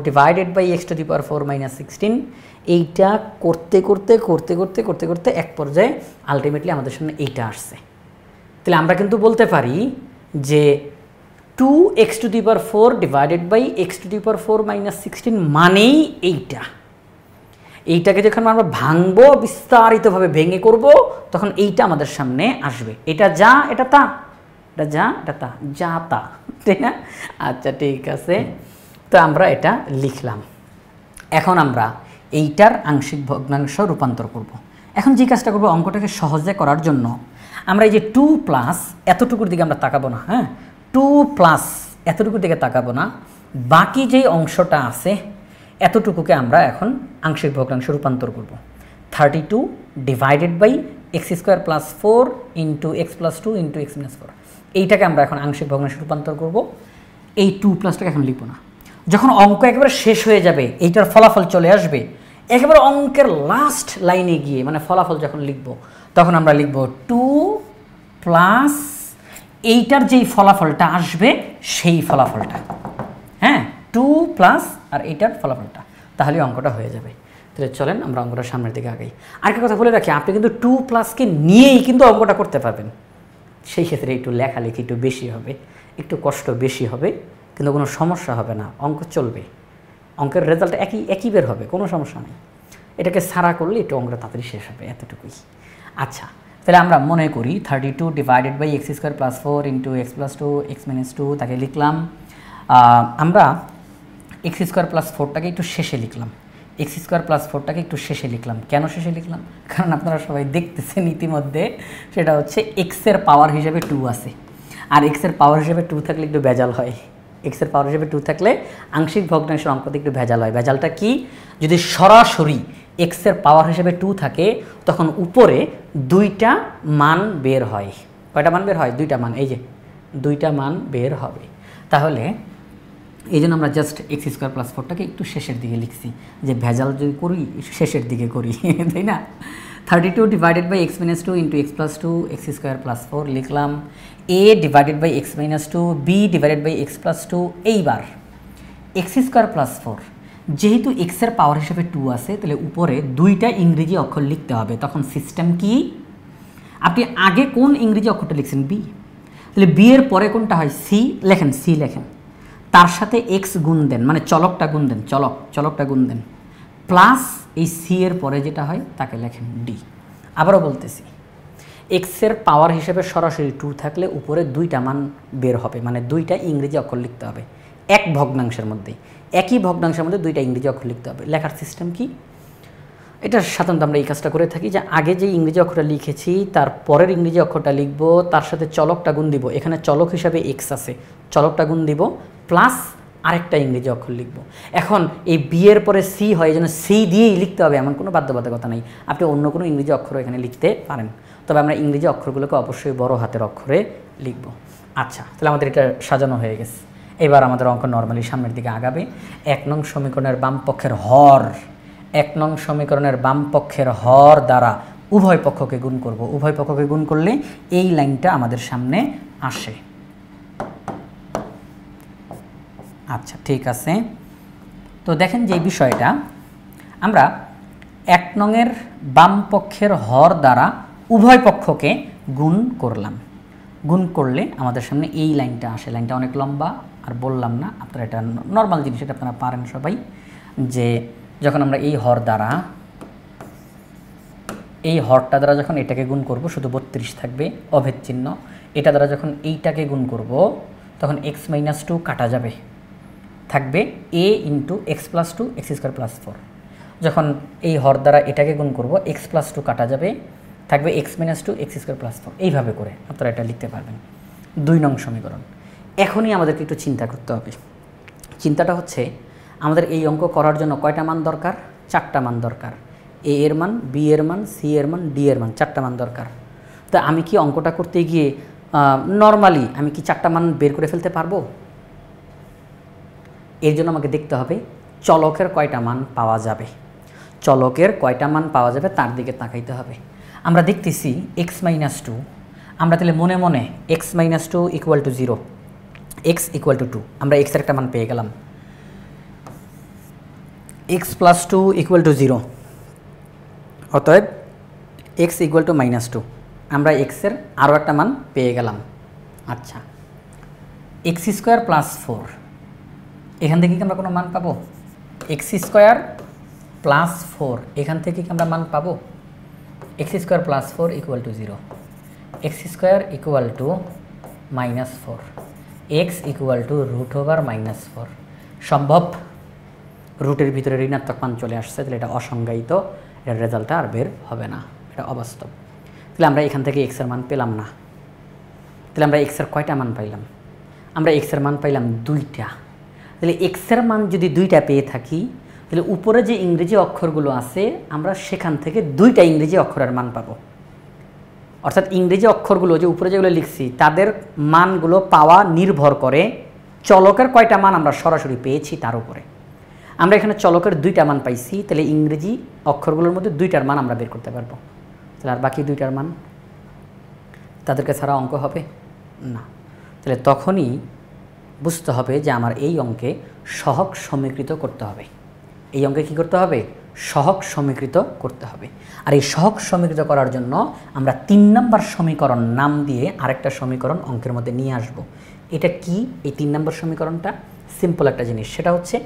ডিভাইডেড বাই x⁴ - 16, এইটা করতে করতে এক পর্যায়ে আলটিমেটলি আমাদের সামনে এইটা আসছে। তাহলে আমরা কিন্তু বলতে পারি যে 2x⁴ ডিভাইডেড বাই x⁴ - 16 মানেই এইটা। এইটাকে যখন আমরা ভাঙবো, বিস্তারিতভাবে ভেঙে করব, তখন এইটা আমাদের সামনে আসবে। এটা যা, এটা তা, এটা যা, এটা তা, যা তা, তাই না? আচ্ছা ঠিক আছে, তো আমরা এটা লিখলাম। এখন আমরা এইটার আংশিক ভগ্নাংশ রূপান্তর করব। এখন যে কাজটা করব, অঙ্কটাকে সহজে করার জন্য আমরা এই যে 2 প্লাস এতটুকুর দিকে আমরা তাকাবো না, হ্যাঁ, 2 প্লাস এতটুকুর দিকে তাকাবো না, বাকি যেই অংশটা আছে এতটুকুকে আমরা এখন আংশিক ভগ্নাংশ রূপান্তর করব। 32 divided by X square plus 4 into X plus 2 into X minus 4। এইটাকে আমরা এখন আংশিক ভগ্নাংশে রূপান্তর করব। এই 2 প্লাসটাকে এখন লিখব না, যখন অঙ্ক একেবারে শেষ হয়ে যাবে, এইটার ফলাফল চলে আসবে, একেবারে অঙ্কের লাস্ট লাইনে গিয়ে মানে ফলাফল যখন লিখব, তখন আমরা লিখব 2 প্লাস এইটার যেই ফলাফলটা আসবে সেই ফলাফলটা, হ্যাঁ 2 প্লাস আর এইটার ফলাফলটা, তাহলে অঙ্কটা হয়ে যাবে। তাহলে চলেন আমরা অঙ্কটা সামনের দিকে আগাই। আরেকটা কথা বলে রাখি, আপনি কিন্তু 2 প্লাসকে নিয়েই কিন্তু অঙ্কটা করতে পারবেন। সেই ক্ষেত্রে একটু লেখালেখি একটু বেশি হবে, একটু কষ্ট বেশি হবে, কিন্তু কোনো সমস্যা হবে না, অঙ্ক চলবে, অঙ্কের রেজাল্ট একই বের হবে, কোনো সমস্যা নেই। এটাকে সারা করলে একটু অঙ্কটা তাড়াতাড়ি শেষ হবে, এতটুকুই। আচ্ছা, তাহলে আমরা মনে করি 32 divided by X square plus 4 into X plus 2 X minus 2, তাকে লিখলাম। আমরা এক্স স্কোয়ার প্লাস 4টাকে একটু শেষে লিখলাম, এক্স স্কোয়ার প্লাস 4টাকে একটু শেষে লিখলাম। কেন শেষে লিখলাম? কারণ আপনারা সবাই দেখতেছেন ইতিমধ্যে, সেটা হচ্ছে এক্সের পাওয়ার হিসেবে 2 আছে, আর এক্সের পাওয়ার হিসেবে 2 থাকলে একটু ভেজাল হয়। এক্সের পাওয়ার হিসেবে 2 থাকলে আংশিক ভগ্নাংশের অঙ্কতে একটু ভেজাল হয়। ভেজালটা কি? যদি সরাসরি এক্সের পাওয়ার হিসেবে 2 থাকে, তখন উপরে 2টা মান বের হয়। কয়টা মান বের হয়? 2টা মান, এই যে 2টা মান বের হবে। তাহলে এই জন্য আমরা জাস্ট এক্স স্কোয়ার প্লাস 4টাকে একটু শেষের দিকে লিখছি, যে ভেজাল যদি করি শেষের দিকে করি, তাই না? 32 divided by X minus 2 into X plus 2 X square plus 4 লিখলাম। A divided by X minus 2, B divided by X plus 2। এইবার এক্স স্কোয়ার প্লাস 4, যেহেতু এক্সের পাওয়ার হিসেবে 2 আছে, তাহলে উপরে 2টা ইংরেজি অক্ষর লিখতে হবে। তখন সিস্টেম কি? আপনি আগে কোন ইংরেজি অক্ষরটা লিখছেন? বি। তাহলে বি এর পরে কোনটা হয়? সি। লেখেন, সি লেখেন, তার সাথে এক্স গুণ দেন, মানে চলকটা গুণ দেন, চলকটা গুণ দেন, প্লাস এই সি এর পরে যেটা হয় তাকে লেখেন ডি। আবারও বলতেছি, এক্সের পাওয়ার হিসেবে সরাসরি 2 থাকলে উপরে 2টা মান বের হবে, মানে 2টা ইংরেজি অক্ষর লিখতে হবে এক ভগ্নাংশের মধ্যে, একই ভগ্নাংশের মধ্যে 2টা ইংরেজি অক্ষর লিখতে হবে। লেখার সিস্টেম কি? এটা সাধারণত আমরা এই কাজটা করে থাকি, যে আগে যে ইংরেজি অক্ষরটা লিখেছি তার পরের ইংরেজি অক্ষরটা লিখব, তার সাথে চলকটা গুণ দিব, এখানে চলক হিসাবে এক্স আছে, চলকটা গুণ দিব, প্লাস আরেকটা ইংরেজি অক্ষর লিখব। এখন এই বি এর পরে সি হয়, এই জন্য সি দিয়েই লিখতে হবে, এমন কোনো বাধ্যবাধকতা নেই, আপনি অন্য কোনো ইংরেজি অক্ষর এখানে লিখতে পারেন, তবে আমরা ইংরেজি অক্ষরগুলোকে অবশ্যই বড় হাতের অক্ষরে লিখব। আচ্ছা, তাহলে আমাদের এটা সাজানো হয়ে গেছে। এবার আমাদের অঙ্ক নর্মালি সামনের দিকে আগাবে। 1 নং সমীকরণের বাম পক্ষের হর, 1 নং সমীকরণের বাম পক্ষের হর দ্বারা উভয় পক্ষকে গুণ করব। উভয় পক্ষকে গুণ করলে এই লাইনটা আমাদের সামনে আসে। আচ্ছা, ঠিক আছে। তো দেখেন যে বিষয়টা আমরা 1 নংয়ের বাম পক্ষের হর দ্বারা উভয় পক্ষকে গুণ করলাম। গুণ করলে আমাদের সামনে এই লাইনটা আসে। লাইনটা অনেক লম্বা, আর বললাম না, আপনারা এটা নর্মাল জিনিস, এটা আপনারা পারেন সবাই, যে যখন আমরা এই হর দ্বারা, এই হরটা দ্বারা যখন এটাকে গুণ করব, শুধু 32 থাকবে অভেদ চিহ্ন। এটা দ্বারা যখন এইটাকে গুণ করব, তখন x মাইনাস 2 কাটা যাবে, থাকবে a into X plus 2 X square plus 4। যখন এই হর দ্বারা এটাকে গুণ করব, x প্লাস 2 কাটা যাবে, থাকবে x minus 2 X square plus 4। এইভাবে করে আপনারা এটা লিখতে পারবেন। 2 নং সমীকরণ। এখনই আমাদেরকে একটু চিন্তা করতে হবে। চিন্তাটা হচ্ছে, আমাদের এই অঙ্ক করার জন্য কয়টা মান দরকার? 4টা মান দরকার। এ এর মান, বি এর মান, সি এর মান, ডি এর মান, 4টা মান দরকার। তা আমি কি অঙ্কটা করতে গিয়ে নর্মালি আমি কি 4টা মান বের করে ফেলতে পারবো? এর জন্য আমাকে দেখতে হবে চলকের কয়টা মান পাওয়া যাবে, চলকের কয়টা মান পাওয়া যাবে তার দিকে তাকাইতে হবে। আমরা দেখতেছি x মাইনাস 2, আমরা তাহলে মনে মনে x minus 2 equal to 0, x equal two 2, আমরা x এর একটা মান পেয়ে গেলাম। x প্লাস 2 ইকুয়াল টু 0, অতএব x ইকুয়াল টু মাইনাস 2, আমরা x এর আরও একটা মান পেয়ে গেলাম। আচ্ছা, x স্কোয়ার প্লাস 4, এখান থেকে কি আমরা কোনো মান পাবো? x স্কোয়ার প্লাস 4, এখান থেকে কি আমরা মান পাবো? x square plus 4 equal to 0, x square equal to minus 4, x equal to root over minus 4। সম্ভব? রুটের ভিতরে ঋণাত্মক মান চলে আসছে, তাহলে এটা অসংজ্ঞায়িত, এর রেজাল্টটা আর বের হবে না, এটা অবাস্তব। তাহলে আমরা এখান থেকে x এর মান পেলাম না। তাহলে আমরা x এর কয়টা মান পাইলাম? আমরা x এর মান পাইলাম 2টা। তাহলে x এর মান যদি 2টা পেয়ে থাকি, তাহলে উপরে যে ইংরেজি অক্ষরগুলো আছে আমরা সেখান থেকে দুইটা ইংরেজি অক্ষরের মান পাবো। অর্থাৎ ইংরেজি অক্ষরগুলো যে উপরে যেগুলো লিখছি তাদের মানগুলো পাওয়া নির্ভর করে চলকের কয়টা মান আমরা সরাসরি পেয়েছি তার উপরে। আমরা এখানে চলকের দুইটা মান পাইছি, তাহলে ইংরেজি অক্ষরগুলোর মধ্যে দুইটার মান আমরা বের করতে পারবো। তাহলে আর বাকি দুইটার মান তাদেরকে ছাড়া অঙ্ক হবে না। তাহলে তখনই বুঝতে হবে যে আমার এই অঙ্কে সহগ সমীকৃত করতে হবে। এই অঙ্কে কী করতে হবে? সহগ সমীকৃত করতে হবে। আর এই সহগ সমীকৃত করার জন্য আমরা 3 নম্বর সমীকরণ নাম দিয়ে আরেকটা সমীকরণ অঙ্কের মধ্যে নিয়ে আসব। এটা কি? এই 3 নম্বর সমীকরণটা সিম্পল একটা জিনিস, সেটা হচ্ছে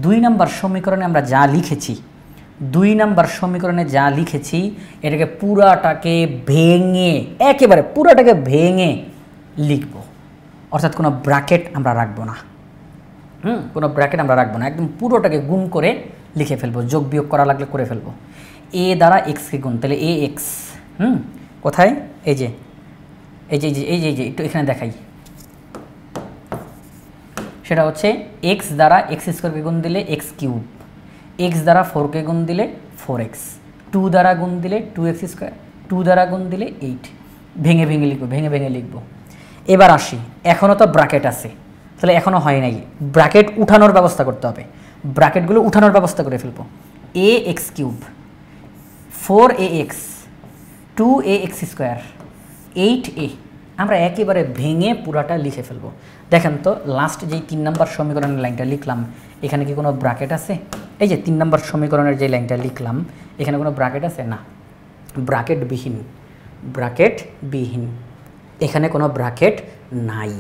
2 নম্বর সমীকরণে আমরা যা লিখেছি, 2 নম্বর সমীকরণে যা লিখেছি এটাকে পুরাটাকে ভেঙে, একেবারে পুরাটাকে ভেঙে লিখব। অর্থাৎ কোনো ব্র্যাকেট আমরা রাখবো না, কোনো ব্র্যাকেট আমরা রাখবো না, একদম পুরোটাকে গুণ করে লিখে ফেলবো, যোগ বিয়োগ করা লাগলে করে ফেলবো। এ দ্বারা এক্সকে গুণ, তাহলে এ এক্স, কোথায়? এই যে এই যে এই যে এই যে একটু এখানে দেখাই, সেটা হচ্ছে এক্স দ্বারা এক্স স্কোয়ারকে গুণ দিলে এক্স কিউব, এক্স দ্বারা 4কে গুণ দিলে 4x, 2 দ্বারা গুণ দিলে 2x স্কোয়ার, 2 দ্বারা গুণ দিলে 8। ভেঙে ভেঙে লিখবো, ভেঙে ভেঙে লিখবো। এবার আসি, এখনও তো ব্র্যাকেট আছে, তাহলে এখনও হয় নাই, ব্র্যাকেট উঠানোর ব্যবস্থা করতে হবে। ব্র্যাকেটগুলো উঠানোর ব্যবস্থা করে ফেলবো। A X cube, 4ax, 2ax square, 8a। আমরা একেবারে ভেঙে পুরাটা লিখে ফেলবো। দেখেন তো লাস্ট যেই 3 নম্বর সমীকরণের লাইনটা লিখলাম এখানে কি কোনো ব্র্যাকেট আছে? এই যে 3 নম্বর সমীকরণের যে লাইনটা লিখলাম এখানে কোনো ব্র্যাকেট আছে? না, ব্র্যাকেট বিহীন, ব্র্যাকেট বিহীন, এখানে কোনো ব্র্যাকেট নাই।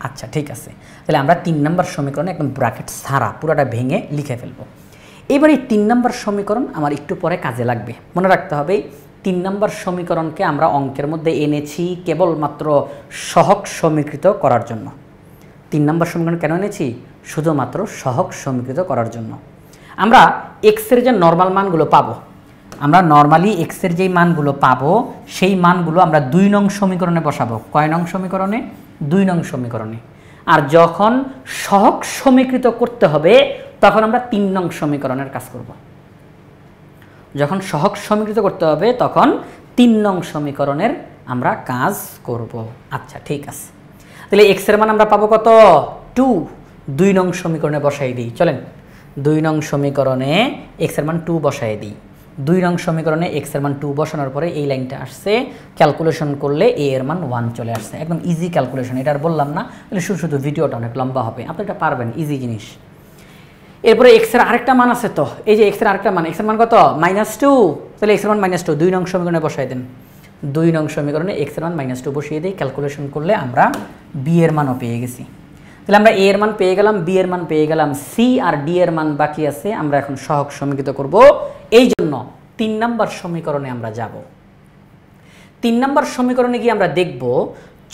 আচ্ছা ঠিক আছে, তাহলে আমরা 3 নম্বর সমীকরণে একদম ব্র্যাকেট ছাড়া পুরোটা ভেঙে লিখে ফেলবো। এবার এই 3 নম্বর সমীকরণ আমার একটু পরে কাজে লাগবে। মনে রাখতে হবে 3 নম্বর সমীকরণকে আমরা অঙ্কের মধ্যে এনেছি কেবলমাত্র সহগ সমীকৃত করার জন্য। 3 নম্বর সমীকরণ কেন এনেছি? শুধুমাত্র সহগ সমীকৃত করার জন্য। আমরা এক্সের যে নর্মাল মানগুলো পাবো, আমরা নর্মালি এক্সের যেই মানগুলো পাবো সেই মানগুলো আমরা 2 নং সমীকরণে বসাবো। কয় নং সমীকরণে? 2 নং সমীকরণে। আর যখন সহগ সমীকৃত করতে হবে তখন আমরা 3 নং সমীকরণের কাজ করব। যখন সহগ সমীকৃত করতে হবে তখন 3 নং সমীকরণের আমরা কাজ করব। আচ্ছা ঠিক আছে, তাহলে এক্সের মান আমরা পাবো কত? 2। 2 নং সমীকরণে বসাই দিই, চলেন 2 নং সমীকরণে এক্সের মান 2 বসাই দিই। 2 নং সমীকরণে এক্স এর মান 2 বসানোর পরে এই লাইনটা আসছে, ক্যালকুলেশন করলে এ এর মান 1 চলে আসছে। একদম ইজি ক্যালকুলেশন, এটা আর বললাম না, তাহলে শুধু শুধু ভিডিওটা অনেক লম্বা হবে, আপনি এটা পারবেন, ইজি জিনিস। এরপরে এক্স এর আরেকটা মান আছে, তো এই যে এক্স এর আরেকটা মান, এক্স এর মান কত? -2, তাহলে এক্স এর মান -2 2 নং সমীকরণে বসাই দেন। 2 নং সমীকরণে এক্স এর মান -2 বসিয়ে দিই, ক্যালকুলেশন করলে আমরা বি এর মানও পেয়ে গেছি। তাহলে আমরা এ এর মান পেয়ে গেলাম, বি এর মান পেয়ে গেলাম, সি আর ডি এর মান বাকি আছে, আমরা এখন সহগ সমীকৃত করব। এই জন্য 3 নম্বর সমীকরণে আমরা যাব। 3 নম্বর সমীকরণে গিয়ে আমরা দেখব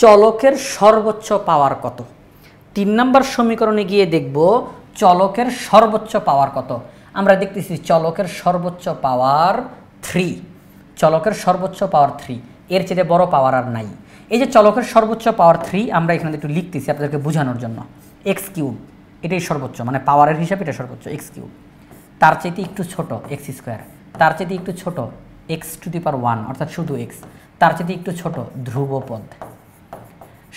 চলকের সর্বোচ্চ পাওয়ার কত। 3 নম্বর সমীকরণে গিয়ে দেখব চলকের সর্বোচ্চ পাওয়ার কত। আমরা দেখতেছি চলকের সর্বোচ্চ পাওয়ার 3, চলকের সর্বোচ্চ পাওয়ার 3, এর চেয়ে বড় পাওয়ার আর নাই। এই যে চলকের সর্বোচ্চ পাওয়ার 3 আমরা এখানে একটু লিখতেছি আপনাদেরকে বোঝানোর জন্য। এক্স কিউব এটাই সর্বোচ্চ, মানে পাওয়ারের হিসাবে এটা সর্বোচ্চ এক্স কিউব। তার চাইতে একটু ছোট এক্স স্কোয়ার, তার চাইতে একটু ছোট x⁴ অর্থাৎ শুধু এক্স, তার চাইতে একটু ছোট ধ্রুবপদ।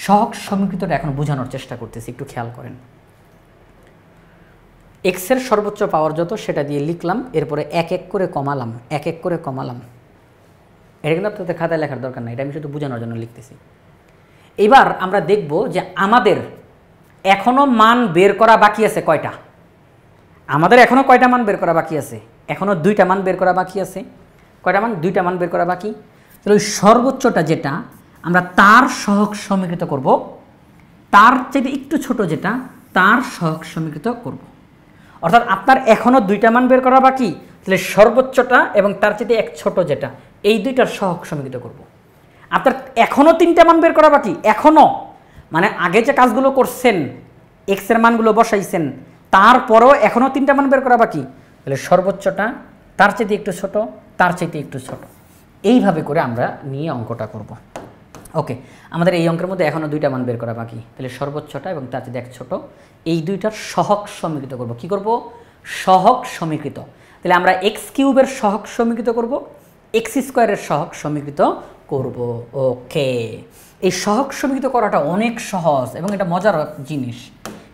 সহগ সমীকৃতটা এখন বোঝানোর চেষ্টা করতেছি, একটু খেয়াল করেন। এক্সের সর্বোচ্চ পাওয়ার যত সেটা দিয়ে লিখলাম, এরপরে এক এক করে কমালাম, এক এক করে কমালাম। এটা কিন্তু আপনাদের খাতায় লেখার দরকার নাই, এটা আমি শুধু বোঝানোর জন্য লিখতেছি। এবার আমরা দেখব যে আমাদের এখনো মান বের করা বাকি আছে কয়টা। আমাদের এখনো কয়টা মান বের করা বাকি আছে? এখনো 2টা মান বের করা বাকি আছে। কয়টা মান? 2টা মান বের করা বাকি। তাহলে ওই সর্বোচ্চটা যেটা আমরা তার সহগ সমীকৃত করব, তার চেয়ে একটু ছোট যেটা তার সহগ সমীকৃত করব। অর্থাৎ আপনার এখনো 2টা মান বের করা বাকি, তাহলে সর্বোচ্চটা এবং তার চেয়ে এক ছোট যেটা এই দুইটার সহগ সমীকৃত করব। আপনার এখনো 3টা মান বের করা বাকি, এখনো মানে আগে যে কাজগুলো করছেন এক্স এর মানগুলো বসাইছেন তারপরেও এখনো 3টা মান বের করা বাকি, তাহলে সর্বোচ্চটা তার চাইতে একটু ছোট, তার চাইতে একটু ছোট, এইভাবে করে আমরা নিয়ে অঙ্কটা করব। ওকে, আমাদের এই অঙ্কের মধ্যে এখনো 2টা মান বের করা বাকি, তাহলে সর্বোচ্চটা এবং তার চাইতে এক ছোট এই দুইটার সহগ সমীকৃত করব। কি করব? সহগ সমীকৃত। তাহলে আমরা এক্স কিউবের সহগ সমীকৃত করব, এক্স স্কোয়ারের সহগ সমীকৃত করব। ওকে, এই সহগ সমীকৃত করাটা অনেক সহজ এবং এটা মজার জিনিস।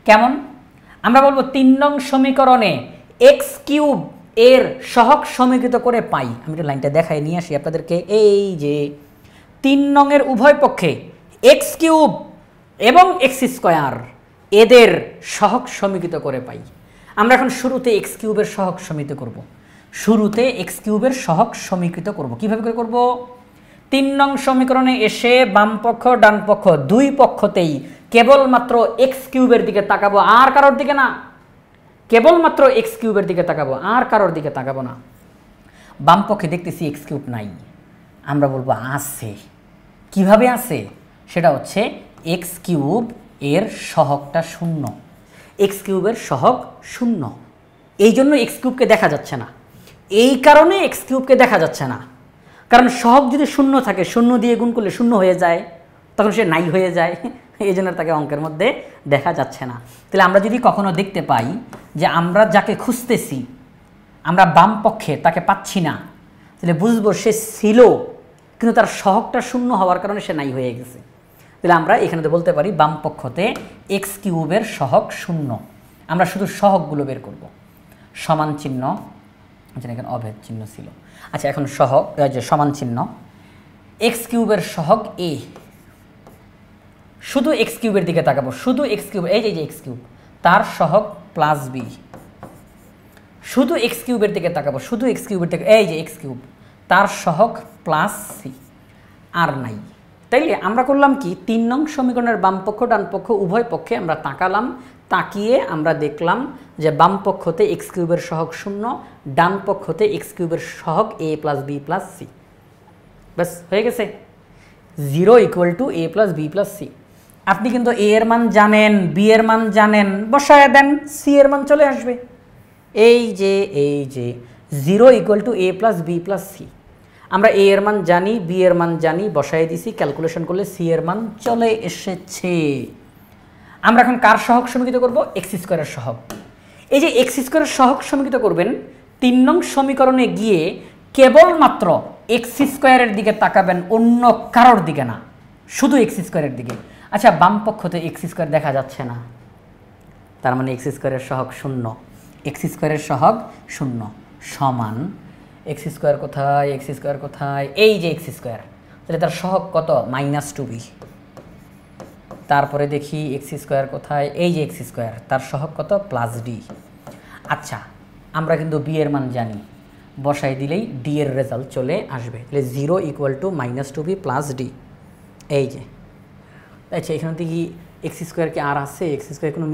কেমন? আমরা বলবো 3 নং সমীকরণে এক্স কিউব এর সহগ সমীকৃত করে পাই। আমি একটু লাইনটা দেখাই নিয়ে আসি আপনাদেরকে। এই যে 3 নংয়ের উভয় পক্ষে এক্স কিউব এবং এক্স স্কোয়ার এদের সহগ সমীকৃত করে পাই। আমরা এখন শুরুতে এক্স কিউবের সহগ সমীকৃত করব। শুরুতে এক্স কিউবের সহগ সমীকৃত করব। কিভাবে করে করব? 3 নং সমীকরণে এসে বাম পক্ষ ডান পক্ষ দুই পক্ষতেই কেবলমাত্র এক্স কিউবের দিকে তাকাবো, আর কারোর দিকে না। কেবলমাত্র এক্স কিউবের দিকে তাকাবো, আর কারোর দিকে তাকাবো না। বাম পক্ষে দেখতেছি এক্স কিউব নাই, আমরা বলবো আছে। কিভাবে আছে? সেটা হচ্ছে এক্স কিউব এর সহগটা 0। এক্স কিউবের সহগ 0, এই জন্য এক্স কিউবকে দেখা যাচ্ছে না। এই কারণে এক্স কিউবকে দেখা যাচ্ছে না, কারণ সহগ যদি 0 থাকে, 0 দিয়ে গুণ করলে 0 হয়ে যায়, তখন সে নাই হয়ে যায়। এই জন্য তাকে অঙ্কের মধ্যে দেখা যাচ্ছে না। তাহলে আমরা যদি কখনো দেখতে পাই যে আমরা যাকে খুঁজতেছি আমরা বাম পক্ষে তাকে পাচ্ছি না, তাহলে বুঝবো সে ছিল কিন্তু তার সহগটা 0 হওয়ার কারণে সে নাই হয়ে গেছে। তাহলে আমরা এখানে বলতে পারি বাম পক্ষতে এক্স কিউবের সহগ 0। আমরা শুধু সহগগুলো বের করব। সমান চিহ্ন, এখানে অভেদ চিহ্ন ছিল। আচ্ছা, এখন সহগ যে সমান চিহ্ন, এক্স কিউবের সহগ এ। শুধু এক্স কিউবের দিকে তাকাবো, শুধু এক্স কিউব, এই যে এক্স কিউব তার সহগ প্লাস বি। শুধু এক্স কিউবের দিকে তাকাবো, শুধু এক্স কিউবের দিকে, এই যে এক্স কিউব তার সহগ প্লাস সি। আর নাই। তাইলে আমরা করলাম কি, 3 নং সমীকরণের বাম পক্ষ ডান পক্ষ উভয় পক্ষে আমরা তাকালাম, তাকিয়ে আমরা দেখলাম যে বাম পক্ষতে এক্স কিউবের সহগ 0, ডান পক্ষতে এক্স কিউবের সহগ A plus B plus C. ব্যাস হয়ে গেছে। 0 = a plus B plus C. আপনি কিন্তু এ এর মান জানেন, বি এর মান জানেন, বসায় দেন, সি এর মান চলে আসবে। এই যে 0 = a plus B plus C. আমরা এ এর মান জানি, বি এর মান জানি, বসায় দিছি, ক্যালকুলেশন করলে সি এর মান চলে এসেছে। আমরা এখন কার সহগ সমীকৃত করব? এক্স স্কোয়ারের সহগ। এই যে এক্স স্কোয়ারের সহগ সমীকৃত করবেন, 3 নং সমীকরণে গিয়ে কেবলমাত্র এক্স স্কোয়ারের দিকে তাকাবেন, অন্য কারোর দিকে না, শুধু এক্স স্কোয়ারের দিকে। আচ্ছা, বাম পক্ষতে এক্স স্কোয়ার দেখা যাচ্ছে না, তার মানে এক্স স্কোয়ারের সহগ 0। এক্স স্কোয়ারের সহগ 0 সমান এক্স স্কোয়ার কোথায়, এক্স স্কোয়ার কোথায়, এই যে এক্স স্কোয়ার, তাহলে তার সহগ কত? -2b। তারপরে দেখি এক্স স্কোয়ার কোথায়, এই যে এক্স স্কোয়ার তার সহগ কত? +d। আচ্ছা, আমরা কিন্তু বি এর মান জানি, বসাই দিলেই ডি এর রেজাল্ট চলে আসবে। তাহলে 0 = -2b + d। এই যে, আচ্ছা, এখান থেকে এক্স স্কোয়ার কি আর আছে? এক্স স্কোয়ার কোনো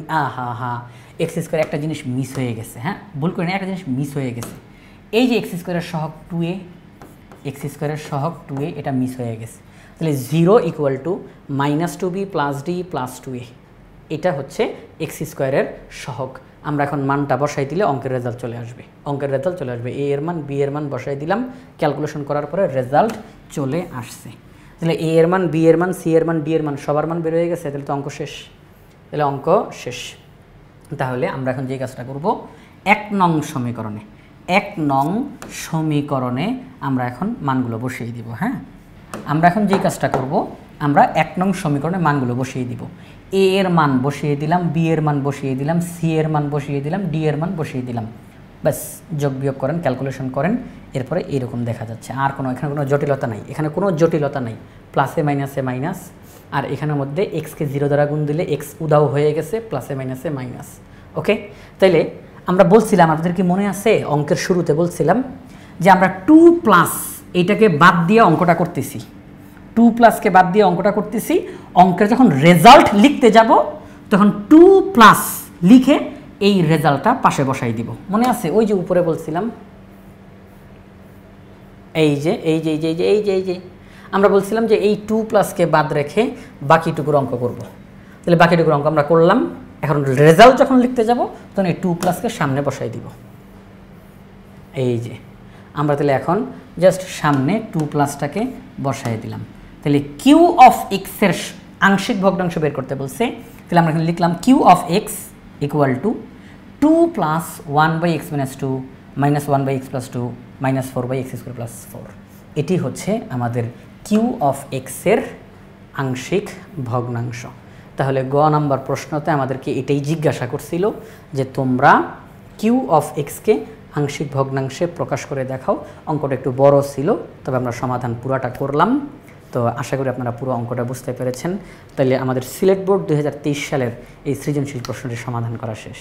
এক্স স্কোয়ার একটা জিনিস মিস হয়ে গেছে। হ্যাঁ, ভুল করে না, একটা জিনিস মিস হয়ে গেছে। এই যে এক্স স্কোয়ারের সহগ 2a, এক্স স্কোয়ারের সহগ 2a, এটা মিস হয়ে গেছে। তাহলে 0 = -2b + d + 2a। এটা হচ্ছে এক্স স্কোয়ারের সহগ। আমরা এখন মানটা বসাই দিলে অঙ্কের রেজাল্ট চলে আসবে। অঙ্কের রেজাল্ট চলে আসবে, এ এর মান বি এর মান বসাই দিলাম, ক্যালকুলেশন করার পরে রেজাল্ট চলে আসছে। তাহলে এ এর মান, বি এর মান, সি এর মান, ডি এর মান সবার মান বের হয়ে গেছে। তাহলে তো অঙ্ক শেষ। তাহলে অঙ্ক শেষ। তাহলে আমরা এখন যে কাজটা করব, 1 নং সমীকরণে, 1 নং সমীকরণে আমরা এখন মানগুলো বসিয়ে দিব। হ্যাঁ, আমরা এখন যে কাজটা করব, আমরা 1 নং সমীকরণে মানগুলো বসিয়ে দিব। এ এর মান বসিয়ে দিলাম, বি এর মান বসিয়ে দিলাম, সি এর মান বসিয়ে দিলাম, ডি এর মান বসিয়ে দিলাম। ব্যাস, যোগ বিয়োগ করেন, ক্যালকুলেশন করেন, এরপরে এরকম দেখা যাচ্ছে। আর এখানে কোনো জটিলতা নাই, এখানে কোনো জটিলতা নাই। প্লাসে মাইনাসে মাইনাস, আর এখানের মধ্যে এক্সকে 0 দ্বারা গুণ দিলে এক্স উদাও হয়ে গেছে, প্লাসে মাইনাসে মাইনাস। ওকে, তাইলে আমরা বলছিলাম, আপনাদের কি মনে আছে অঙ্কের শুরুতে বলছিলাম যে আমরা 2+ এইটাকে বাদ দিয়ে অঙ্কটা করতেছি, 2+কে বাদ দিয়ে অঙ্কটা করতেছি। অঙ্কের যখন রেজাল্ট লিখতে যাব তখন 2+ লিখে এই রেজাল্টটা পাশে বসাই দিব। মনে আছে? ওই যে উপরে বলছিলাম, এই যে আমরা বলছিলাম যে এই 2+কে বাদ রেখে বাকিটুকুর অঙ্ক করব। তাহলে বাকিটুকুর অঙ্ক আমরা করলাম। এখন রেজাল্ট যখন লিখতে যাব তখন এই 2+কে সামনে বসাই দিব। এই যে আমরা তাহলে এখন জাস্ট সামনে 2+টাকে বসাই দিলাম। তাহলে কিউ অফ এক্স এর আংশিক ভগ্নাংশ বের করতে বলছে। তাহলে আমরা এখানে লিখলাম Q of X = 2 plus 1/x minus 2 minus 1/x plus 2 minus 4/x square plus 4, এটি হচ্ছে আমাদের কিউ অফ এক্সের আংশিক ভগ্নাংশ। তাহলে গ নাম্বার প্রশ্নতে আমাদেরকে এটাই জিজ্ঞাসা করছিল যে তোমরা কিউ অফ এক্সকে আংশিক ভগ্নাংশে প্রকাশ করে দেখাও। অঙ্কটা একটু বড় ছিল, তবে আমরা সমাধান পুরাটা করলাম। তো আশা করি আপনারা পুরো অঙ্কটা বুঝতে পেরেছেন। তাহলে আমাদের সিলেট বোর্ড 2023 সালের এই সৃজনশীল প্রশ্নটির সমাধান করা শেষ।